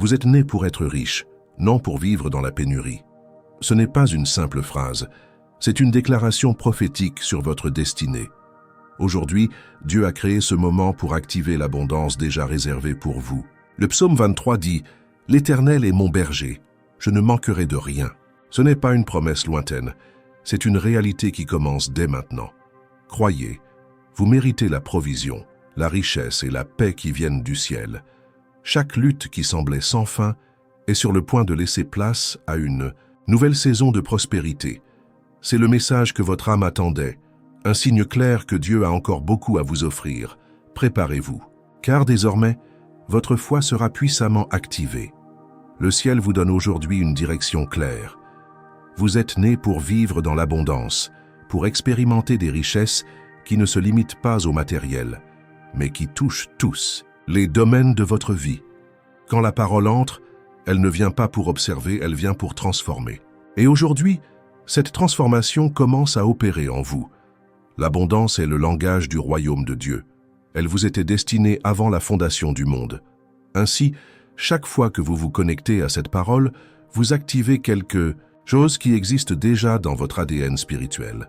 Vous êtes né pour être riche, non pour vivre dans la pénurie. Ce n'est pas une simple phrase, c'est une déclaration prophétique sur votre destinée. Aujourd'hui, Dieu a créé ce moment pour activer l'abondance déjà réservée pour vous. Le psaume 23 dit « L'Éternel est mon berger, je ne manquerai de rien ». Ce n'est pas une promesse lointaine, c'est une réalité qui commence dès maintenant. Croyez, vous méritez la provision, la richesse et la paix qui viennent du ciel. Chaque lutte qui semblait sans fin est sur le point de laisser place à une nouvelle saison de prospérité. C'est le message que votre âme attendait, un signe clair que Dieu a encore beaucoup à vous offrir. Préparez-vous, car désormais, votre foi sera puissamment activée. Le ciel vous donne aujourd'hui une direction claire. Vous êtes né pour vivre dans l'abondance, pour expérimenter des richesses qui ne se limitent pas au matériel, mais qui touchent tous les domaines de votre vie. Quand la parole entre, elle ne vient pas pour observer, elle vient pour transformer. Et aujourd'hui, cette transformation commence à opérer en vous. L'abondance est le langage du royaume de Dieu. Elle vous était destinée avant la fondation du monde. Ainsi, chaque fois que vous vous connectez à cette parole, vous activez quelque chose qui existe déjà dans votre ADN spirituel.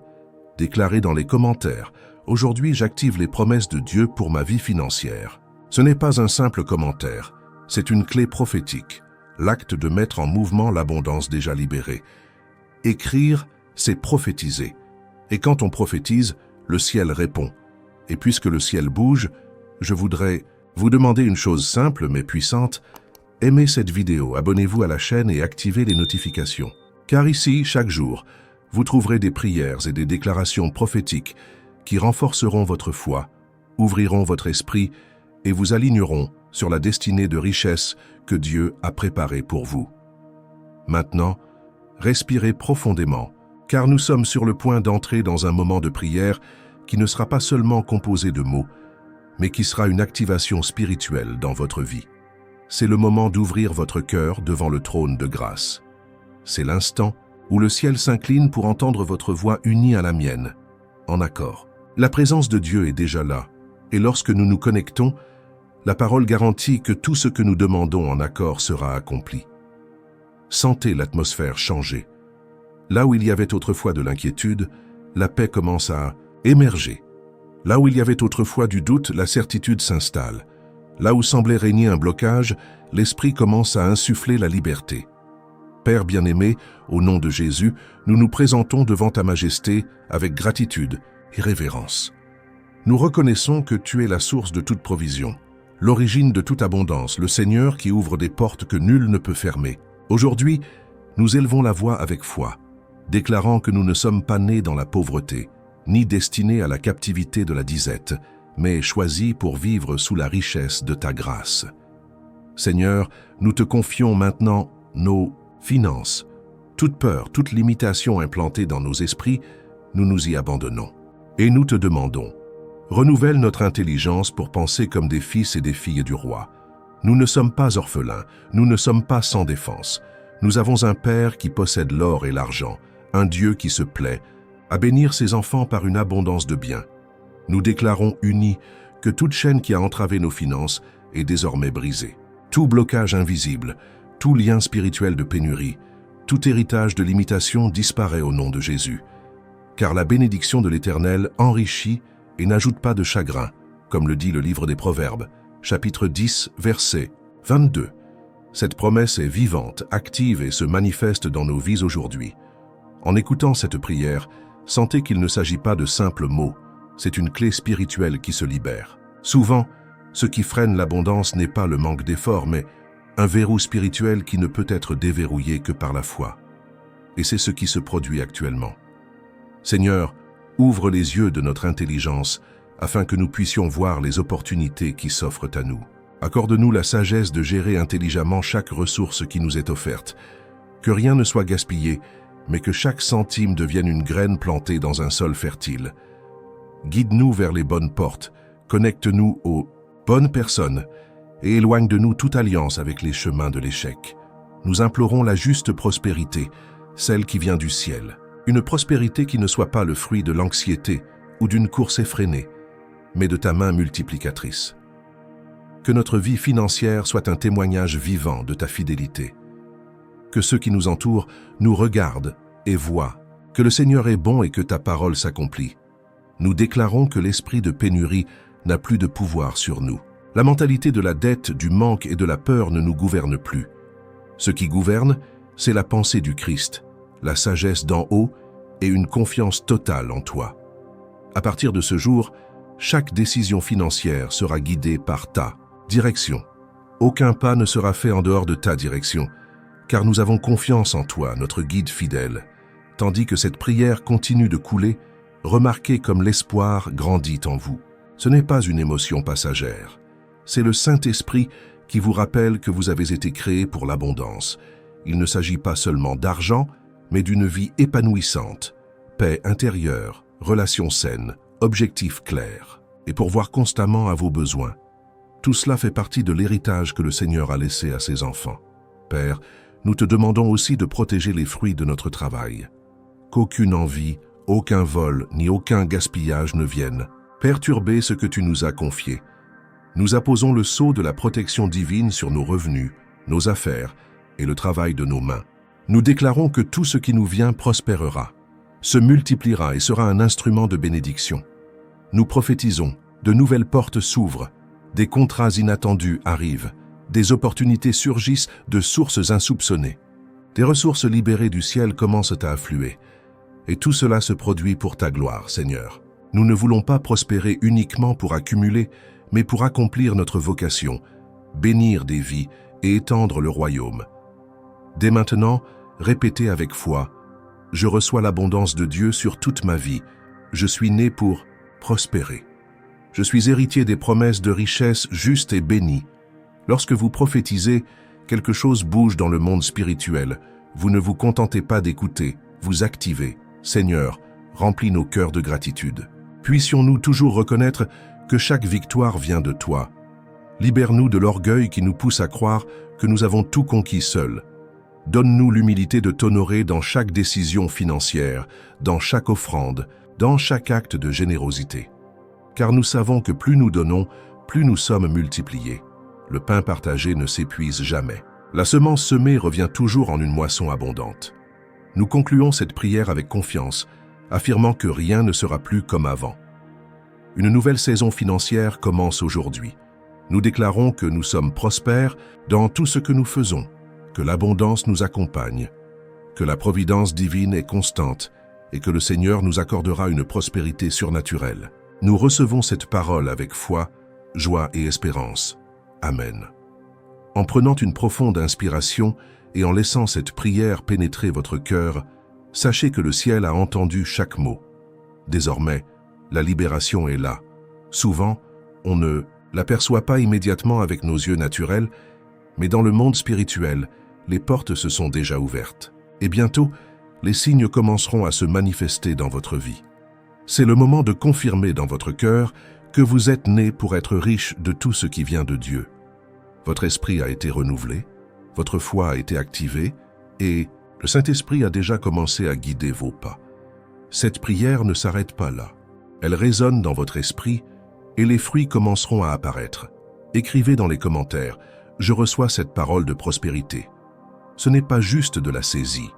Déclarez dans les commentaires « Aujourd'hui, j'active les promesses de Dieu pour ma vie financière ». Ce n'est pas un simple commentaire, c'est une clé prophétique, l'acte de mettre en mouvement l'abondance déjà libérée. Écrire, c'est prophétiser. Et quand on prophétise, le ciel répond. Et puisque le ciel bouge, je voudrais vous demander une chose simple mais puissante. Aimez cette vidéo, abonnez-vous à la chaîne et activez les notifications. Car ici, chaque jour, vous trouverez des prières et des déclarations prophétiques qui renforceront votre foi, ouvriront votre esprit et vous aligneront sur la destinée de richesse que Dieu a préparée pour vous. Maintenant, respirez profondément, car nous sommes sur le point d'entrer dans un moment de prière qui ne sera pas seulement composé de mots, mais qui sera une activation spirituelle dans votre vie. C'est le moment d'ouvrir votre cœur devant le trône de grâce. C'est l'instant où le ciel s'incline pour entendre votre voix unie à la mienne, en accord. La présence de Dieu est déjà là, et lorsque nous nous connectons, la parole garantit que tout ce que nous demandons en accord sera accompli. Sentez l'atmosphère changer. Là où il y avait autrefois de l'inquiétude, la paix commence à émerger. Là où il y avait autrefois du doute, la certitude s'installe. Là où semblait régner un blocage, l'Esprit commence à insuffler la liberté. Père bien-aimé, au nom de Jésus, nous nous présentons devant ta majesté avec gratitude et révérence. Nous reconnaissons que tu es la source de toute provision, l'origine de toute abondance, le Seigneur qui ouvre des portes que nul ne peut fermer. Aujourd'hui, nous élevons la voix avec foi, déclarant que nous ne sommes pas nés dans la pauvreté, ni destinés à la captivité de la disette, mais choisis pour vivre sous la richesse de ta grâce. Seigneur, nous te confions maintenant nos finances. Toute peur, toute limitation implantée dans nos esprits, nous nous y abandonnons. Et nous te demandons, renouvelle notre intelligence pour penser comme des fils et des filles du roi. Nous ne sommes pas orphelins, nous ne sommes pas sans défense. Nous avons un Père qui possède l'or et l'argent, un Dieu qui se plaît à bénir ses enfants par une abondance de biens. Nous déclarons unis que toute chaîne qui a entravé nos finances est désormais brisée. Tout blocage invisible, tout lien spirituel de pénurie, tout héritage de limitation disparaît au nom de Jésus. Car la bénédiction de l'Éternel enrichit et n'ajoute pas de chagrin, comme le dit le livre des Proverbes, chapitre 10, verset 22. Cette promesse est vivante, active et se manifeste dans nos vies aujourd'hui. En écoutant cette prière, sentez qu'il ne s'agit pas de simples mots, c'est une clé spirituelle qui se libère. Souvent, ce qui freine l'abondance n'est pas le manque d'efforts, mais un verrou spirituel qui ne peut être déverrouillé que par la foi. Et c'est ce qui se produit actuellement. Seigneur, ouvre les yeux de notre intelligence afin que nous puissions voir les opportunités qui s'offrent à nous. Accorde-nous la sagesse de gérer intelligemment chaque ressource qui nous est offerte. Que rien ne soit gaspillé, mais que chaque centime devienne une graine plantée dans un sol fertile. Guide-nous vers les bonnes portes, connecte-nous aux bonnes personnes et éloigne de nous toute alliance avec les chemins de l'échec. Nous implorons la juste prospérité, celle qui vient du ciel. Une prospérité qui ne soit pas le fruit de l'anxiété ou d'une course effrénée, mais de ta main multiplicatrice. Que notre vie financière soit un témoignage vivant de ta fidélité. Que ceux qui nous entourent nous regardent et voient que le Seigneur est bon et que ta parole s'accomplit. Nous déclarons que l'esprit de pénurie n'a plus de pouvoir sur nous. La mentalité de la dette, du manque et de la peur ne nous gouverne plus. Ce qui gouverne, c'est la pensée du Christ, la sagesse d'en haut et une confiance totale en toi. À partir de ce jour, chaque décision financière sera guidée par ta direction. Aucun pas ne sera fait en dehors de ta direction, car nous avons confiance en toi, notre guide fidèle. Tandis que cette prière continue de couler, remarquez comme l'espoir grandit en vous. Ce n'est pas une émotion passagère. C'est le Saint-Esprit qui vous rappelle que vous avez été créé pour l'abondance. Il ne s'agit pas seulement d'argent, mais d'une vie épanouissante, paix intérieure, relations saines, objectifs clairs, et pourvoir constamment à vos besoins. Tout cela fait partie de l'héritage que le Seigneur a laissé à ses enfants. Père, nous te demandons aussi de protéger les fruits de notre travail. Qu'aucune envie, aucun vol ni aucun gaspillage ne viennent perturber ce que tu nous as confié. Nous apposons le sceau de la protection divine sur nos revenus, nos affaires et le travail de nos mains. Nous déclarons que tout ce qui nous vient prospérera, se multipliera et sera un instrument de bénédiction. Nous prophétisons, de nouvelles portes s'ouvrent, des contrats inattendus arrivent, des opportunités surgissent de sources insoupçonnées. Des ressources libérées du ciel commencent à affluer. Et tout cela se produit pour ta gloire, Seigneur. Nous ne voulons pas prospérer uniquement pour accumuler, mais pour accomplir notre vocation, bénir des vies et étendre le royaume. Dès maintenant, répétez avec foi, « Je reçois l'abondance de Dieu sur toute ma vie. Je suis né pour prospérer. Je suis héritier des promesses de richesse juste et bénie. » Lorsque vous prophétisez, quelque chose bouge dans le monde spirituel. Vous ne vous contentez pas d'écouter, vous activez. Seigneur, remplis nos cœurs de gratitude. Puissions-nous toujours reconnaître que chaque victoire vient de toi. Libère-nous de l'orgueil qui nous pousse à croire que nous avons tout conquis seuls. Donne-nous l'humilité de t'honorer dans chaque décision financière, dans chaque offrande, dans chaque acte de générosité. Car nous savons que plus nous donnons, plus nous sommes multipliés. Le pain partagé ne s'épuise jamais. La semence semée revient toujours en une moisson abondante. Nous concluons cette prière avec confiance, affirmant que rien ne sera plus comme avant. Une nouvelle saison financière commence aujourd'hui. Nous déclarons que nous sommes prospères dans tout ce que nous faisons, que l'abondance nous accompagne, que la providence divine est constante et que le Seigneur nous accordera une prospérité surnaturelle. Nous recevons cette parole avec foi, joie et espérance. Amen. En prenant une profonde inspiration et en laissant cette prière pénétrer votre cœur, sachez que le ciel a entendu chaque mot. Désormais, la libération est là. Souvent, on ne l'aperçoit pas immédiatement avec nos yeux naturels, mais dans le monde spirituel, les portes se sont déjà ouvertes. Et bientôt, les signes commenceront à se manifester dans votre vie. C'est le moment de confirmer dans votre cœur que vous êtes né pour être riche de tout ce qui vient de Dieu. Votre esprit a été renouvelé, votre foi a été activée et le Saint-Esprit a déjà commencé à guider vos pas. Cette prière ne s'arrête pas là. Elle résonne dans votre esprit et les fruits commenceront à apparaître. Écrivez dans les commentaires « Je reçois cette parole de prospérité ». Ce n'est pas juste de la saisie,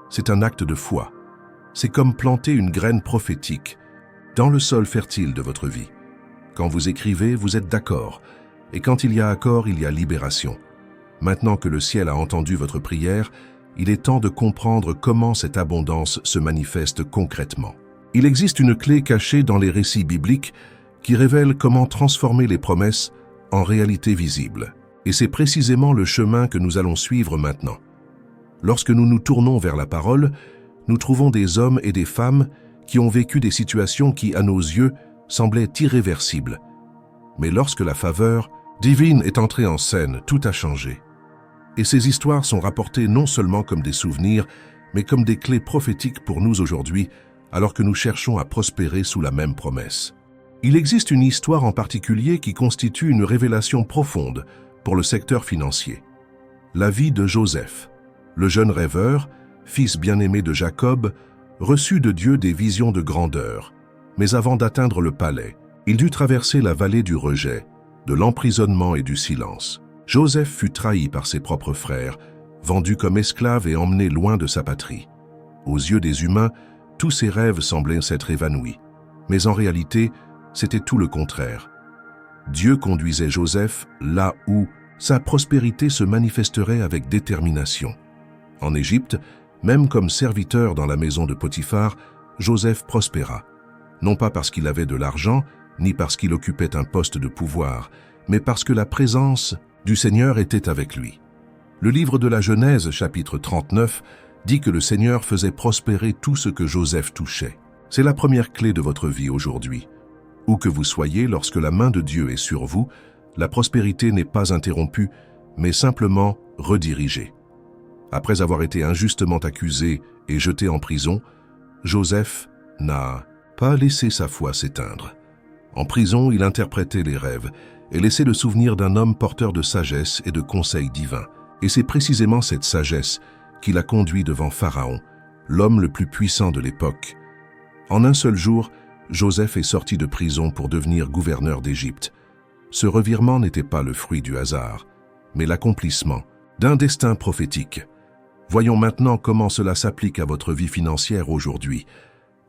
c'est un acte de foi. C'est comme planter une graine prophétique dans le sol fertile de votre vie. Quand vous écrivez, vous êtes d'accord. Et quand il y a accord, il y a libération. Maintenant que le ciel a entendu votre prière, il est temps de comprendre comment cette abondance se manifeste concrètement. Il existe une clé cachée dans les récits bibliques qui révèle comment transformer les promesses en réalité visible. Et c'est précisément le chemin que nous allons suivre maintenant. Lorsque nous nous tournons vers la parole, nous trouvons des hommes et des femmes qui ont vécu des situations qui, à nos yeux, semblaient irréversibles. Mais lorsque la faveur divine est entrée en scène, tout a changé. Et ces histoires sont rapportées non seulement comme des souvenirs, mais comme des clés prophétiques pour nous aujourd'hui, alors que nous cherchons à prospérer sous la même promesse. Il existe une histoire en particulier qui constitue une révélation profonde pour le secteur financier. La vie de Joseph, le jeune rêveur, fils bien-aimé de Jacob, reçut de Dieu des visions de grandeur. Mais avant d'atteindre le palais, il dut traverser la vallée du rejet, de l'emprisonnement et du silence. Joseph fut trahi par ses propres frères, vendu comme esclave et emmené loin de sa patrie. Aux yeux des humains, tous ses rêves semblaient s'être évanouis. Mais en réalité, c'était tout le contraire. Dieu conduisait Joseph là où sa prospérité se manifesterait avec détermination. En Égypte, même comme serviteur dans la maison de Potiphar, Joseph prospéra. Non pas parce qu'il avait de l'argent, ni parce qu'il occupait un poste de pouvoir, mais parce que la présence du Seigneur était avec lui. Le livre de la Genèse, chapitre 39, dit que le Seigneur faisait prospérer tout ce que Joseph touchait. C'est la première clé de votre vie aujourd'hui. Où que vous soyez, lorsque la main de Dieu est sur vous, la prospérité n'est pas interrompue, mais simplement redirigée. Après avoir été injustement accusé et jeté en prison, Joseph n'a pas laissé sa foi s'éteindre. En prison, il interprétait les rêves et laissait le souvenir d'un homme porteur de sagesse et de conseils divins. Et c'est précisément cette sagesse qui l'a conduit devant Pharaon, l'homme le plus puissant de l'époque. En un seul jour, Joseph est sorti de prison pour devenir gouverneur d'Égypte. Ce revirement n'était pas le fruit du hasard, mais l'accomplissement d'un destin prophétique. Voyons maintenant comment cela s'applique à votre vie financière aujourd'hui.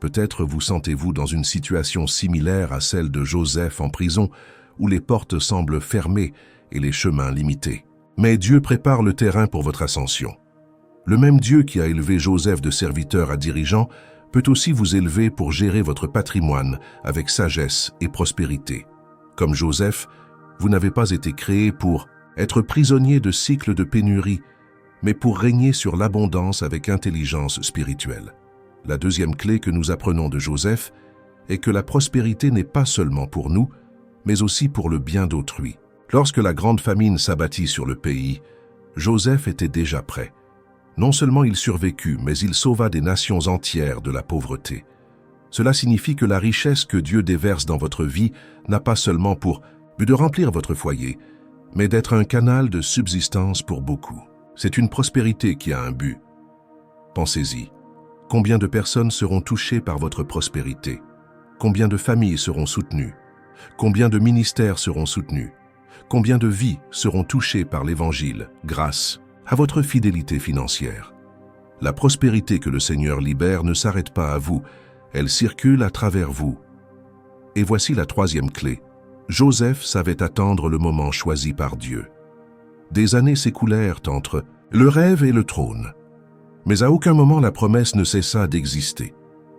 Peut-être vous sentez-vous dans une situation similaire à celle de Joseph en prison, où les portes semblent fermées et les chemins limités. Mais Dieu prépare le terrain pour votre ascension. Le même Dieu qui a élevé Joseph de serviteur à dirigeant peut aussi vous élever pour gérer votre patrimoine avec sagesse et prospérité. Comme Joseph, vous n'avez pas été créé pour être prisonnier de cycles de pénurie, mais pour régner sur l'abondance avec intelligence spirituelle. La deuxième clé que nous apprenons de Joseph est que la prospérité n'est pas seulement pour nous, mais aussi pour le bien d'autrui. Lorsque la grande famine s'abattit sur le pays, Joseph était déjà prêt. Non seulement il survécut, mais il sauva des nations entières de la pauvreté. Cela signifie que la richesse que Dieu déverse dans votre vie n'a pas seulement pour but de remplir votre foyer, mais d'être un canal de subsistance pour beaucoup. C'est une prospérité qui a un but. Pensez-y. Combien de personnes seront touchées par votre prospérité? Combien de familles seront soutenues? Combien de ministères seront soutenus? Combien de vies seront touchées par l'Évangile grâce à votre fidélité financière? La prospérité que le Seigneur libère ne s'arrête pas à vous, elle circule à travers vous. Et voici la troisième clé. Joseph savait attendre le moment choisi par Dieu. Des années s'écoulèrent entre le rêve et le trône. Mais à aucun moment la promesse ne cessa d'exister.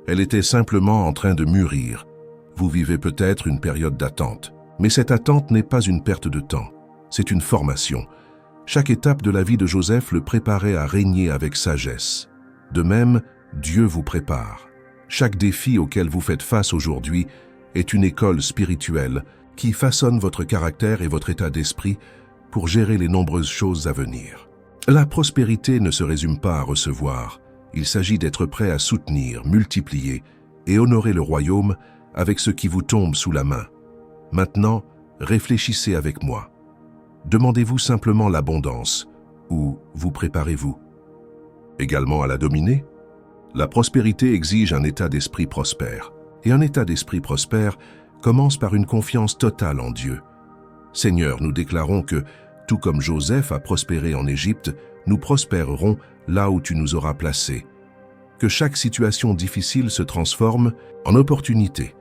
Elle était simplement en train de mûrir. Vous vivez peut-être une période d'attente. Mais cette attente n'est pas une perte de temps, c'est une formation. Chaque étape de la vie de Joseph le préparait à régner avec sagesse. De même, Dieu vous prépare. Chaque défi auquel vous faites face aujourd'hui est une école spirituelle qui façonne votre caractère et votre état d'esprit pour gérer les nombreuses choses à venir. La prospérité ne se résume pas à recevoir. Il s'agit d'être prêt à soutenir, multiplier et honorer le royaume avec ce qui vous tombe sous la main. Maintenant, réfléchissez avec moi. Demandez-vous simplement l'abondance ou vous préparez-vous également à la dominer? La prospérité exige un état d'esprit prospère. Et un état d'esprit prospère commence par une confiance totale en Dieu. Seigneur, nous déclarons que, tout comme Joseph a prospéré en Égypte, nous prospérerons là où tu nous auras placés. Que chaque situation difficile se transforme en opportunité.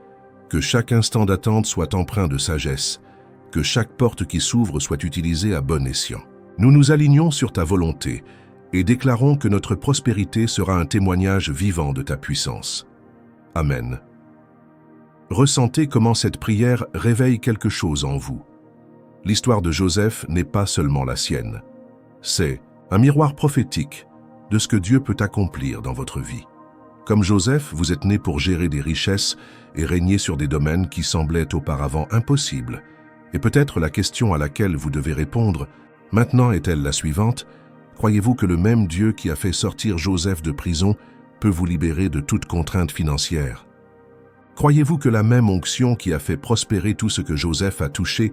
Que chaque instant d'attente soit empreint de sagesse. Que chaque porte qui s'ouvre soit utilisée à bon escient. Nous nous alignons sur ta volonté et déclarons que notre prospérité sera un témoignage vivant de ta puissance. Amen. Ressentez comment cette prière réveille quelque chose en vous. L'histoire de Joseph n'est pas seulement la sienne. C'est un miroir prophétique de ce que Dieu peut accomplir dans votre vie. Comme Joseph, vous êtes né pour gérer des richesses et régner sur des domaines qui semblaient auparavant impossibles. Et peut-être la question à laquelle vous devez répondre maintenant est-elle la suivante: croyez-vous que le même Dieu qui a fait sortir Joseph de prison peut vous libérer de toute contrainte financière? Croyez-vous que la même onction qui a fait prospérer tout ce que Joseph a touché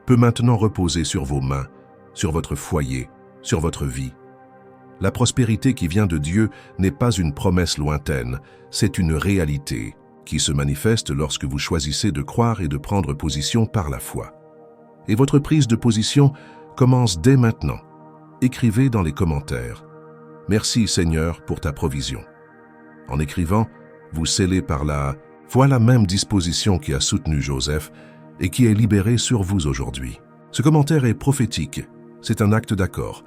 peut maintenant reposer sur vos mains, sur votre foyer, sur votre vie? La prospérité qui vient de Dieu n'est pas une promesse lointaine, c'est une réalité qui se manifeste lorsque vous choisissez de croire et de prendre position par la foi. Et votre prise de position commence dès maintenant. Écrivez dans les commentaires. Merci Seigneur pour ta provision. En écrivant, vous scellez par la foi la même disposition qui a soutenu Joseph et qui est libérée sur vous aujourd'hui. Ce commentaire est prophétique, c'est un acte d'accord,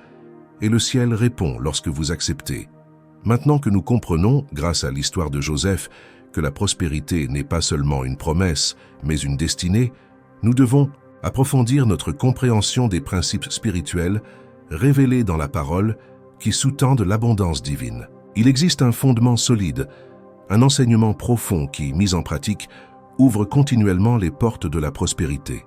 et le ciel répond lorsque vous acceptez. Maintenant que nous comprenons, grâce à l'histoire de Joseph, que la prospérité n'est pas seulement une promesse, mais une destinée, nous devons approfondir notre compréhension des principes spirituels révélés dans la parole qui sous-tendent l'abondance divine. Il existe un fondement solide, un enseignement profond qui, mis en pratique, ouvre continuellement les portes de la prospérité.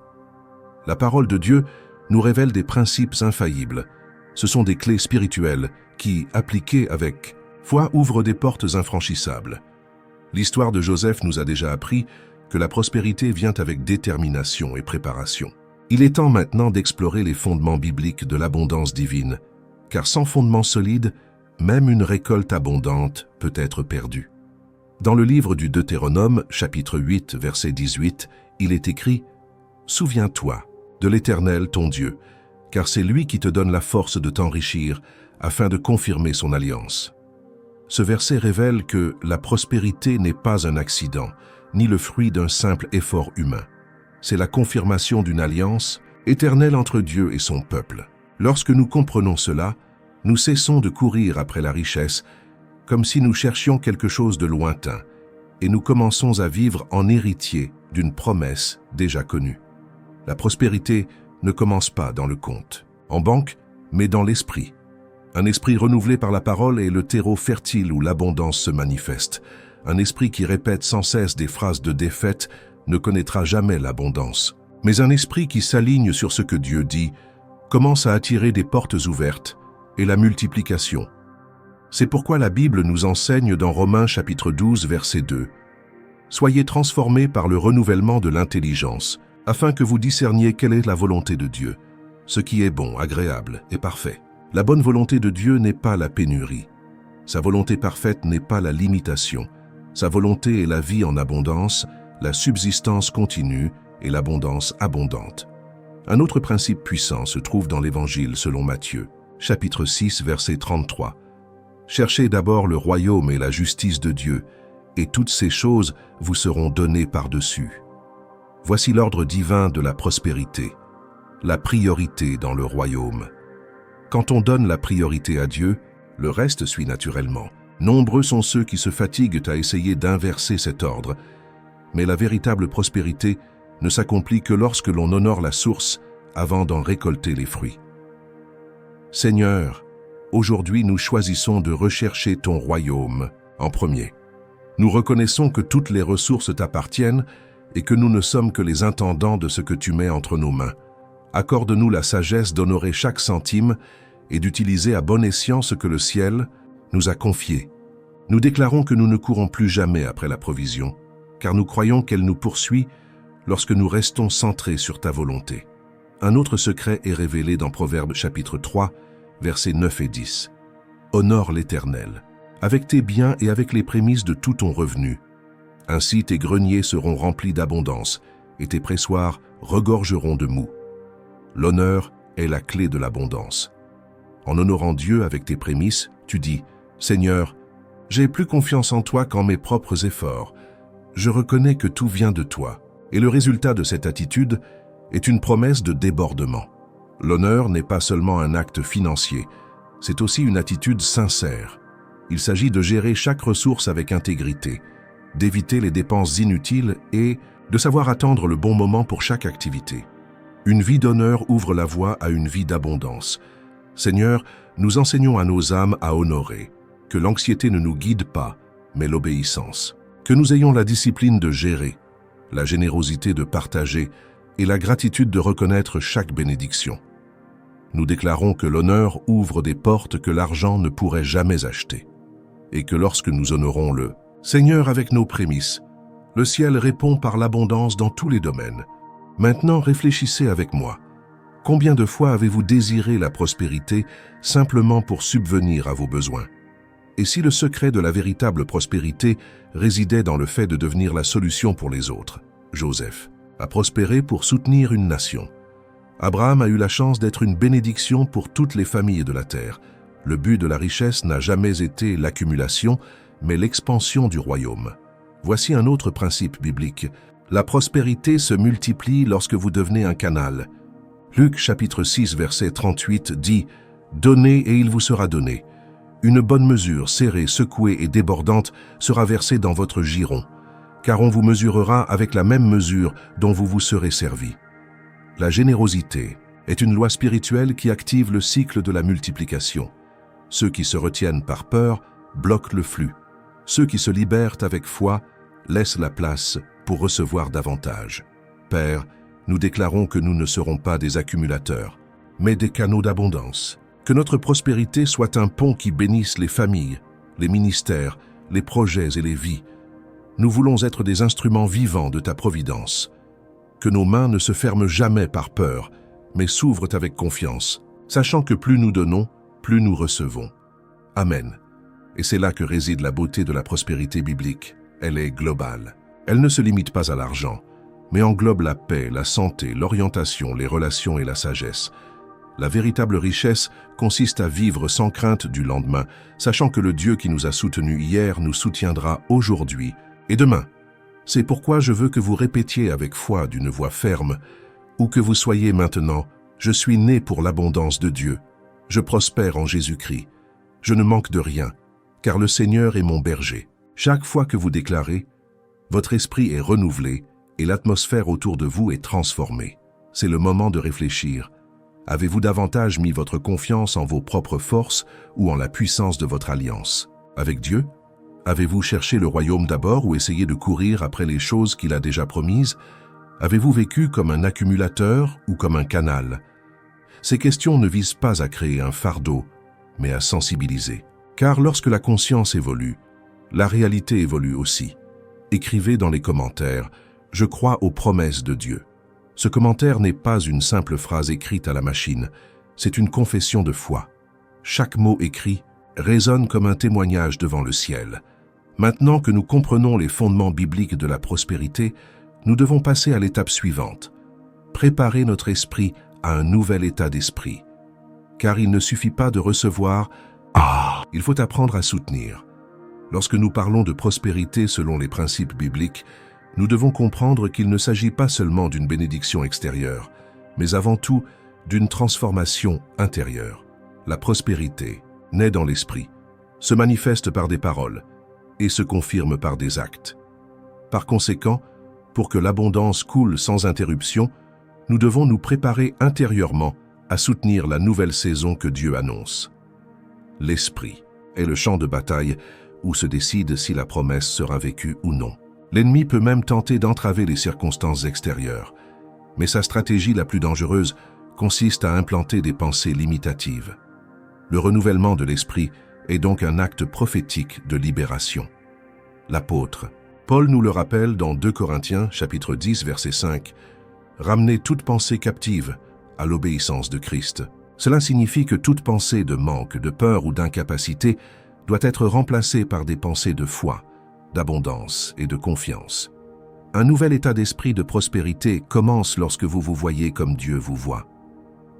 La parole de Dieu nous révèle des principes infaillibles. Ce sont des clés spirituelles qui, appliquées avec foi, ouvrent des portes infranchissables. L'histoire de Joseph nous a déjà appris que la prospérité vient avec détermination et préparation. Il est temps maintenant d'explorer les fondements bibliques de l'abondance divine, car sans fondement solide, même une récolte abondante peut être perdue. Dans le livre du Deutéronome, chapitre 8, verset 18, il est écrit « Souviens-toi de l'Éternel ton Dieu, car c'est lui qui te donne la force de t'enrichir afin de confirmer son alliance. » Ce verset révèle que la prospérité n'est pas un accident, ni le fruit d'un simple effort humain. C'est la confirmation d'une alliance éternelle entre Dieu et son peuple. Lorsque nous comprenons cela, nous cessons de courir après la richesse comme si nous cherchions quelque chose de lointain, et nous commençons à vivre en héritier d'une promesse déjà connue. La prospérité ne commence pas dans le compte, en banque, mais dans l'esprit. Un esprit renouvelé par la parole est le terreau fertile où l'abondance se manifeste. Un esprit qui répète sans cesse des phrases de défaite ne connaîtra jamais l'abondance. Mais un esprit qui s'aligne sur ce que Dieu dit commence à attirer des portes ouvertes et la multiplication. C'est pourquoi la Bible nous enseigne dans Romains chapitre 12, verset 2 « Soyez transformés par le renouvellement de l'intelligence, afin que vous discerniez quelle est la volonté de Dieu, ce qui est bon, agréable et parfait. » La bonne volonté de Dieu n'est pas la pénurie. Sa volonté parfaite n'est pas la limitation. Sa volonté est la vie en abondance, la subsistance continue et l'abondance abondante. Un autre principe puissant se trouve dans l'Évangile selon Matthieu, chapitre 6, verset 33. « Cherchez d'abord le royaume et la justice de Dieu, et toutes ces choses vous seront données par-dessus. » Voici l'ordre divin de la prospérité, la priorité dans le royaume. Quand on donne la priorité à Dieu, le reste suit naturellement. Nombreux sont ceux qui se fatiguent à essayer d'inverser cet ordre, mais la véritable prospérité ne s'accomplit que lorsque l'on honore la source avant d'en récolter les fruits. Seigneur, aujourd'hui nous choisissons de rechercher ton royaume en premier. Nous reconnaissons que toutes les ressources t'appartiennent et que nous ne sommes que les intendants de ce que tu mets entre nos mains. Accorde-nous la sagesse d'honorer chaque centime et d'utiliser à bon escient ce que le ciel nous a confié. Nous déclarons que nous ne courons plus jamais après la provision, car nous croyons qu'elle nous poursuit lorsque nous restons centrés sur ta volonté. Un autre secret est révélé dans Proverbes chapitre 3, versets 9 et 10. Honore l'Éternel, avec tes biens et avec les prémices de tout ton revenu. Ainsi tes greniers seront remplis d'abondance, et tes pressoirs regorgeront de moût. L'honneur est la clé de l'abondance. En honorant Dieu avec tes prémices, tu dis « Seigneur, j'ai plus confiance en toi qu'en mes propres efforts. Je reconnais que tout vient de toi. » Et le résultat de cette attitude est une promesse de débordement. L'honneur n'est pas seulement un acte financier, c'est aussi une attitude sincère. Il s'agit de gérer chaque ressource avec intégrité, d'éviter les dépenses inutiles et de savoir attendre le bon moment pour chaque activité. Une vie d'honneur ouvre la voie à une vie d'abondance. Seigneur, nous enseignons à nos âmes à honorer, que l'anxiété ne nous guide pas, mais l'obéissance. Que nous ayons la discipline de gérer, la générosité de partager et la gratitude de reconnaître chaque bénédiction. Nous déclarons que l'honneur ouvre des portes que l'argent ne pourrait jamais acheter, et que lorsque nous honorons le Seigneur avec nos prémices, le ciel répond par l'abondance dans tous les domaines. Maintenant, réfléchissez avec moi. Combien de fois avez-vous désiré la prospérité simplement pour subvenir à vos besoins? Et si le secret de la véritable prospérité résidait dans le fait de devenir la solution pour les autres? Joseph a prospéré pour soutenir une nation. Abraham a eu la chance d'être une bénédiction pour toutes les familles de la terre. Le but de la richesse n'a jamais été l'accumulation, mais l'expansion du royaume. Voici un autre principe biblique. La prospérité se multiplie lorsque vous devenez un canal. Luc chapitre 6 verset 38 dit « Donnez et il vous sera donné. Une bonne mesure, serrée, secouée et débordante sera versée dans votre giron, car on vous mesurera avec la même mesure dont vous vous serez servi. » La générosité est une loi spirituelle qui active le cycle de la multiplication. Ceux qui se retiennent par peur bloquent le flux. Ceux qui se libèrent avec foi laissent la place pour recevoir davantage. Père, nous déclarons que nous ne serons pas des accumulateurs, mais des canaux d'abondance. Que notre prospérité soit un pont qui bénisse les familles, les ministères, les projets et les vies. Nous voulons être des instruments vivants de ta providence. Que nos mains ne se ferment jamais par peur, mais s'ouvrent avec confiance, sachant que plus nous donnons, plus nous recevons. Amen. Et c'est là que réside la beauté de la prospérité biblique. Elle est globale. Elle ne se limite pas à l'argent, mais englobe la paix, la santé, l'orientation, les relations et la sagesse. La véritable richesse consiste à vivre sans crainte du lendemain, sachant que le Dieu qui nous a soutenus hier nous soutiendra aujourd'hui et demain. C'est pourquoi je veux que vous répétiez avec foi d'une voix ferme, ou que vous soyez maintenant, je suis né pour l'abondance de Dieu. Je prospère en Jésus-Christ. Je ne manque de rien, car le Seigneur est mon berger. Chaque fois que vous déclarez, votre esprit est renouvelé et l'atmosphère autour de vous est transformée. C'est le moment de réfléchir. Avez-vous davantage mis votre confiance en vos propres forces ou en la puissance de votre alliance? Avec Dieu? Avez-vous cherché le royaume d'abord ou essayé de courir après les choses qu'il a déjà promises? Avez-vous vécu comme un accumulateur ou comme un canal? Ces questions ne visent pas à créer un fardeau, mais à sensibiliser. Car lorsque la conscience évolue, la réalité évolue aussi. Écrivez dans les commentaires « Je crois aux promesses de Dieu ». Ce commentaire n'est pas une simple phrase écrite à la machine, c'est une confession de foi. Chaque mot écrit résonne comme un témoignage devant le ciel. Maintenant que nous comprenons les fondements bibliques de la prospérité, nous devons passer à l'étape suivante. Préparer notre esprit à un nouvel état d'esprit. Car il ne suffit pas de recevoir, il faut apprendre à soutenir. Lorsque nous parlons de prospérité selon les principes bibliques, nous devons comprendre qu'il ne s'agit pas seulement d'une bénédiction extérieure, mais avant tout d'une transformation intérieure. La prospérité naît dans l'esprit, se manifeste par des paroles et se confirme par des actes. Par conséquent, pour que l'abondance coule sans interruption, nous devons nous préparer intérieurement à soutenir la nouvelle saison que Dieu annonce. L'esprit est le champ de bataille où se décide si la promesse sera vécue ou non. L'ennemi peut même tenter d'entraver les circonstances extérieures, mais sa stratégie la plus dangereuse consiste à implanter des pensées limitatives. Le renouvellement de l'esprit est donc un acte prophétique de libération. L'apôtre Paul nous le rappelle dans 2 Corinthiens, chapitre 10, verset 5, « Ramenez toute pensée captive à l'obéissance de Christ ». Cela signifie que toute pensée de manque, de peur ou d'incapacité doit être remplacée par des pensées de foi, d'abondance et de confiance. Un nouvel état d'esprit de prospérité commence lorsque vous vous voyez comme Dieu vous voit.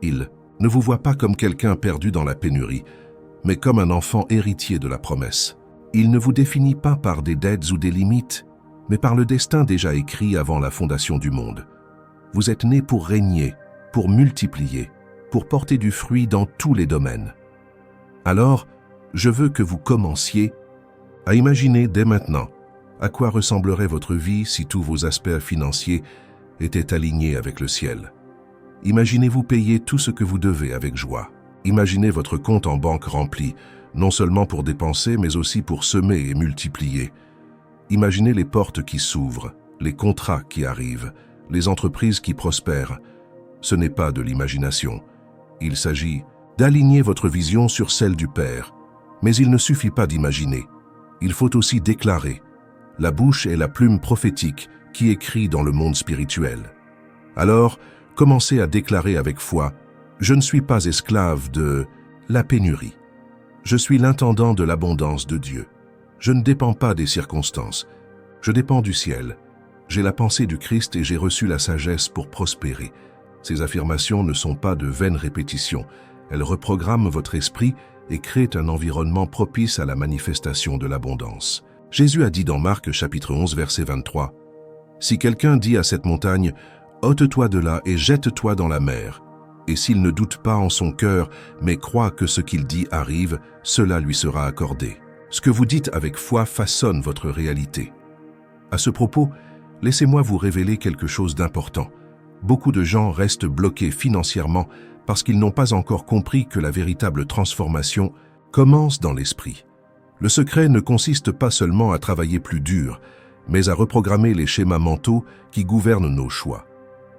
Il ne vous voit pas comme quelqu'un perdu dans la pénurie, mais comme un enfant héritier de la promesse. Il ne vous définit pas par des dettes ou des limites, mais par le destin déjà écrit avant la fondation du monde. Vous êtes né pour régner, pour multiplier, pour porter du fruit dans tous les domaines. Alors, je veux que vous commenciez à imaginer dès maintenant à quoi ressemblerait votre vie si tous vos aspects financiers étaient alignés avec le ciel. Imaginez-vous payer tout ce que vous devez avec joie. Imaginez votre compte en banque rempli, non seulement pour dépenser, mais aussi pour semer et multiplier. Imaginez les portes qui s'ouvrent, les contrats qui arrivent, les entreprises qui prospèrent. Ce n'est pas de l'imagination. Il s'agit d'aligner votre vision sur celle du Père. Mais il ne suffit pas d'imaginer. Il faut aussi déclarer. La bouche est la plume prophétique qui écrit dans le monde spirituel. Alors, commencez à déclarer avec foi « Je ne suis pas esclave de la pénurie. Je suis l'intendant de l'abondance de Dieu. Je ne dépends pas des circonstances. Je dépends du ciel. J'ai la pensée du Christ et j'ai reçu la sagesse pour prospérer. Ces affirmations ne sont pas de vaines répétitions. Elles reprogramment votre esprit et créent un environnement propice à la manifestation de l'abondance. Jésus a dit dans Marc chapitre 11 verset 23, « Si quelqu'un dit à cette montagne, « Ôte-toi de là et jette-toi dans la mer », et s'il ne doute pas en son cœur, mais croit que ce qu'il dit arrive, cela lui sera accordé. » Ce que vous dites avec foi façonne votre réalité. À ce propos, laissez-moi vous révéler quelque chose d'important. Beaucoup de gens restent bloqués financièrement parce qu'ils n'ont pas encore compris que la véritable transformation commence dans l'esprit. Le secret ne consiste pas seulement à travailler plus dur, mais à reprogrammer les schémas mentaux qui gouvernent nos choix.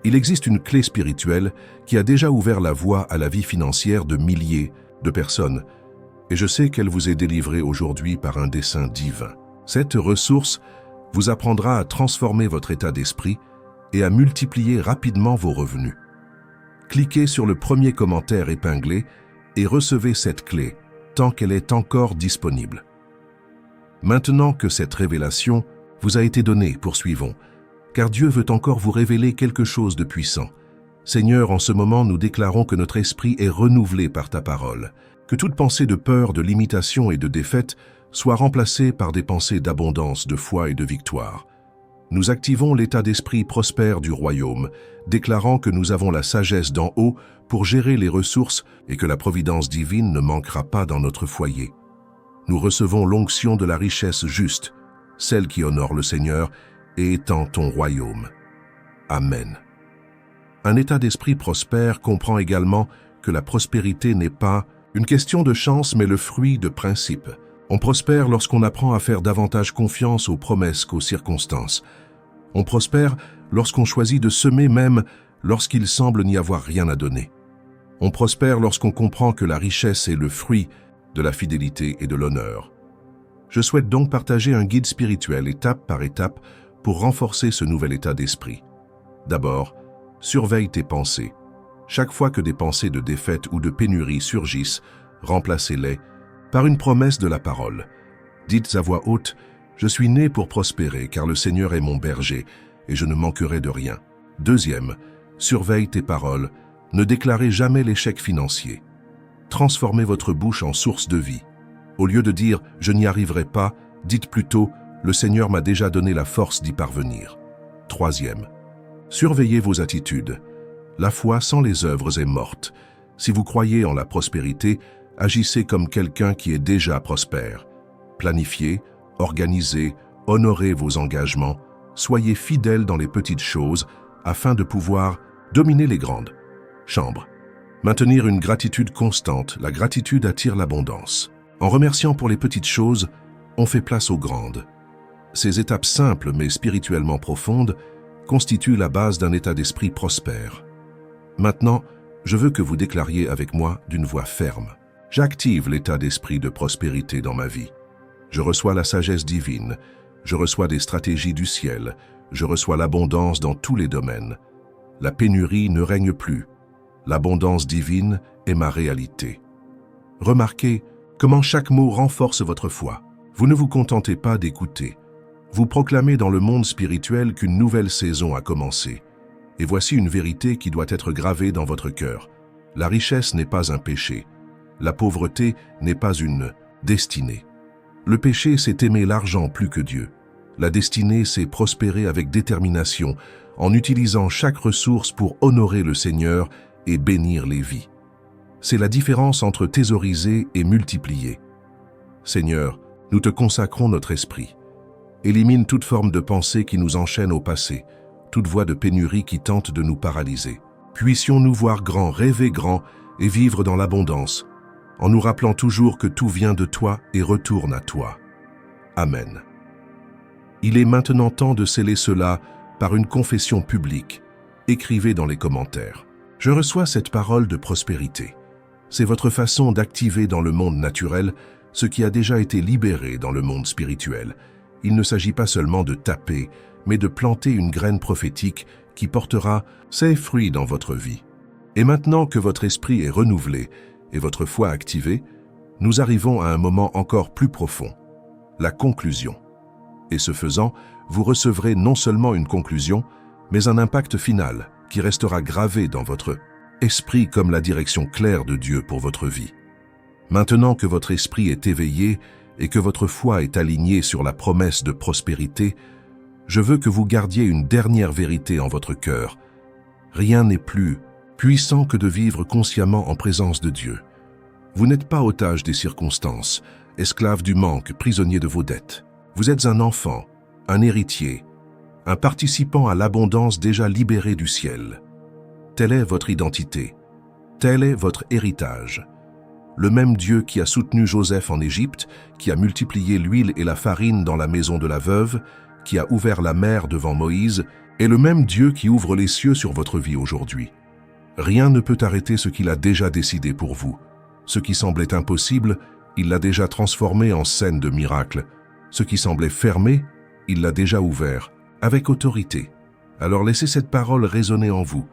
Il existe une clé spirituelle qui a déjà ouvert la voie à la vie financière de milliers de personnes, et je sais qu'elle vous est délivrée aujourd'hui par un dessein divin. Cette ressource vous apprendra à transformer votre état d'esprit et à multiplier rapidement vos revenus. Cliquez sur le premier commentaire épinglé et recevez cette clé tant qu'elle est encore disponible. Maintenant que cette révélation vous a été donnée, poursuivons, car Dieu veut encore vous révéler quelque chose de puissant. Seigneur, en ce moment, nous déclarons que notre esprit est renouvelé par ta parole, que toute pensée de peur, de limitation et de défaite soit remplacée par des pensées d'abondance, de foi et de victoire. Nous activons l'état d'esprit prospère du royaume, déclarant que nous avons la sagesse d'en haut pour gérer les ressources et que la providence divine ne manquera pas dans notre foyer. Nous recevons l'onction de la richesse juste, celle qui honore le Seigneur et étend ton royaume. Amen. Un état d'esprit prospère comprend également que la prospérité n'est pas une question de chance mais le fruit de principes. On prospère lorsqu'on apprend à faire davantage confiance aux promesses qu'aux circonstances. On prospère lorsqu'on choisit de semer même lorsqu'il semble n'y avoir rien à donner. On prospère lorsqu'on comprend que la richesse est le fruit de la fidélité et de l'honneur. Je souhaite donc partager un guide spirituel étape par étape pour renforcer ce nouvel état d'esprit. D'abord, surveille tes pensées. Chaque fois que des pensées de défaite ou de pénurie surgissent, remplacez-les par une promesse de la parole. Dites à voix haute, « Je suis né pour prospérer, car le Seigneur est mon berger, et je ne manquerai de rien. » Deuxième, surveille tes paroles. Ne déclarez jamais l'échec financier. Transformez votre bouche en source de vie. Au lieu de dire « Je n'y arriverai pas », dites plutôt « Le Seigneur m'a déjà donné la force d'y parvenir. » Troisième, surveillez vos attitudes. La foi sans les œuvres est morte. Si vous croyez en la prospérité, agissez comme quelqu'un qui est déjà prospère. Planifiez, organisez, honorez vos engagements, soyez fidèles dans les petites choses afin de pouvoir dominer les grandes. Chambre. Maintenir une gratitude constante. La gratitude attire l'abondance. En remerciant pour les petites choses, on fait place aux grandes. Ces étapes simples mais spirituellement profondes constituent la base d'un état d'esprit prospère. Maintenant, je veux que vous déclariez avec moi d'une voix ferme. J'active l'état d'esprit de prospérité dans ma vie. Je reçois la sagesse divine, je reçois des stratégies du ciel, je reçois l'abondance dans tous les domaines. La pénurie ne règne plus. L'abondance divine est ma réalité. Remarquez comment chaque mot renforce votre foi. Vous ne vous contentez pas d'écouter. Vous proclamez dans le monde spirituel qu'une nouvelle saison a commencé. Et voici une vérité qui doit être gravée dans votre cœur. La richesse n'est pas un péché. La pauvreté n'est pas une destinée. Le péché, c'est aimer l'argent plus que Dieu. La destinée, c'est prospérer avec détermination, en utilisant chaque ressource pour honorer le Seigneur et bénir les vies. C'est la différence entre thésauriser et multiplier. Seigneur, nous te consacrons notre esprit. Élimine toute forme de pensée qui nous enchaîne au passé, toute voie de pénurie qui tente de nous paralyser. Puissions-nous voir grand, rêver grand et vivre dans l'abondance, en nous rappelant toujours que tout vient de toi et retourne à toi. Amen. Il est maintenant temps de sceller cela par une confession publique. Écrivez dans les commentaires. Je reçois cette parole de prospérité. C'est votre façon d'activer dans le monde naturel ce qui a déjà été libéré dans le monde spirituel. Il ne s'agit pas seulement de taper, mais de planter une graine prophétique qui portera ses fruits dans votre vie. Et maintenant que votre esprit est renouvelé et votre foi activée, nous arrivons à un moment encore plus profond, la conclusion. Et ce faisant, vous recevrez non seulement une conclusion, mais un impact final qui restera gravé dans votre esprit comme la direction claire de Dieu pour votre vie. Maintenant que votre esprit est éveillé et que votre foi est alignée sur la promesse de prospérité, je veux que vous gardiez une dernière vérité en votre cœur. Rien n'est plus puissant que de vivre consciemment en présence de Dieu. Vous n'êtes pas otage des circonstances, esclave du manque, prisonnier de vos dettes. Vous êtes un enfant, un héritier, un participant à l'abondance déjà libérée du ciel. Telle est votre identité, tel est votre héritage. Le même Dieu qui a soutenu Joseph en Égypte, qui a multiplié l'huile et la farine dans la maison de la veuve, qui a ouvert la mer devant Moïse, est le même Dieu qui ouvre les cieux sur votre vie aujourd'hui. Rien ne peut arrêter ce qu'il a déjà décidé pour vous. Ce qui semblait impossible, il l'a déjà transformé en scène de miracle. Ce qui semblait fermé, il l'a déjà ouvert, avec autorité. Alors laissez cette parole résonner en vous.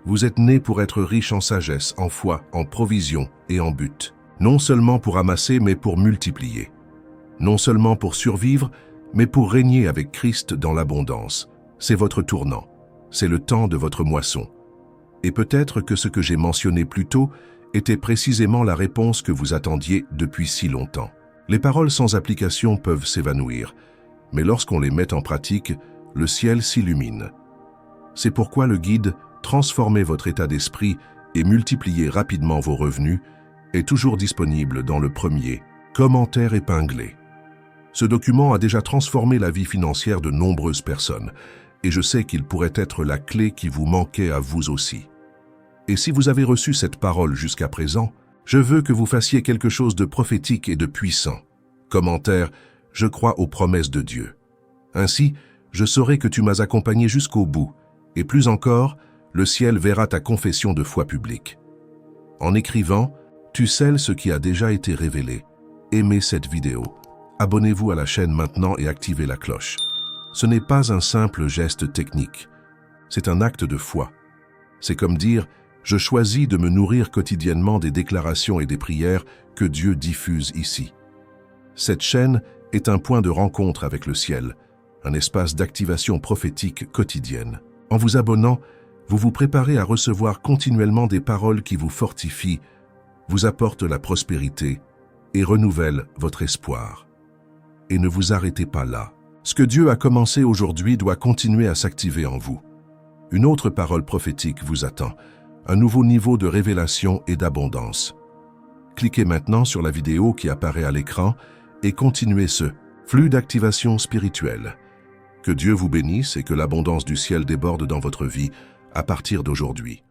Vous êtes né pour être riche en sagesse, en foi, en provision et en but. Non seulement pour amasser, mais pour multiplier. Non seulement pour survivre, mais pour régner avec Christ dans l'abondance. C'est votre tournant. C'est le temps de votre moisson. Et peut-être que ce que j'ai mentionné plus tôt était précisément la réponse que vous attendiez depuis si longtemps. Les paroles sans application peuvent s'évanouir, mais lorsqu'on les met en pratique, le ciel s'illumine. C'est pourquoi le guide « Transformez votre état d'esprit et multipliez rapidement vos revenus » est toujours disponible dans le premier commentaire épinglé. Ce document a déjà transformé la vie financière de nombreuses personnes, et je sais qu'il pourrait être la clé qui vous manquait à vous aussi. Et si vous avez reçu cette parole jusqu'à présent, je veux que vous fassiez quelque chose de prophétique et de puissant. Commentaire, je crois aux promesses de Dieu. Ainsi, je saurai que tu m'as accompagné jusqu'au bout, et plus encore, le ciel verra ta confession de foi publique. En écrivant, tu scelles ce qui a déjà été révélé. Aimez cette vidéo. Abonnez-vous à la chaîne maintenant et activez la cloche. Ce n'est pas un simple geste technique. C'est un acte de foi. C'est comme dire, je choisis de me nourrir quotidiennement des déclarations et des prières que Dieu diffuse ici. Cette chaîne est un point de rencontre avec le ciel, un espace d'activation prophétique quotidienne. En vous abonnant, vous vous préparez à recevoir continuellement des paroles qui vous fortifient, vous apportent la prospérité et renouvellent votre espoir. Et ne vous arrêtez pas là. Ce que Dieu a commencé aujourd'hui doit continuer à s'activer en vous. Une autre parole prophétique vous attend, un nouveau niveau de révélation et d'abondance. Cliquez maintenant sur la vidéo qui apparaît à l'écran et continuez ce flux d'activation spirituelle. Que Dieu vous bénisse et que l'abondance du ciel déborde dans votre vie à partir d'aujourd'hui.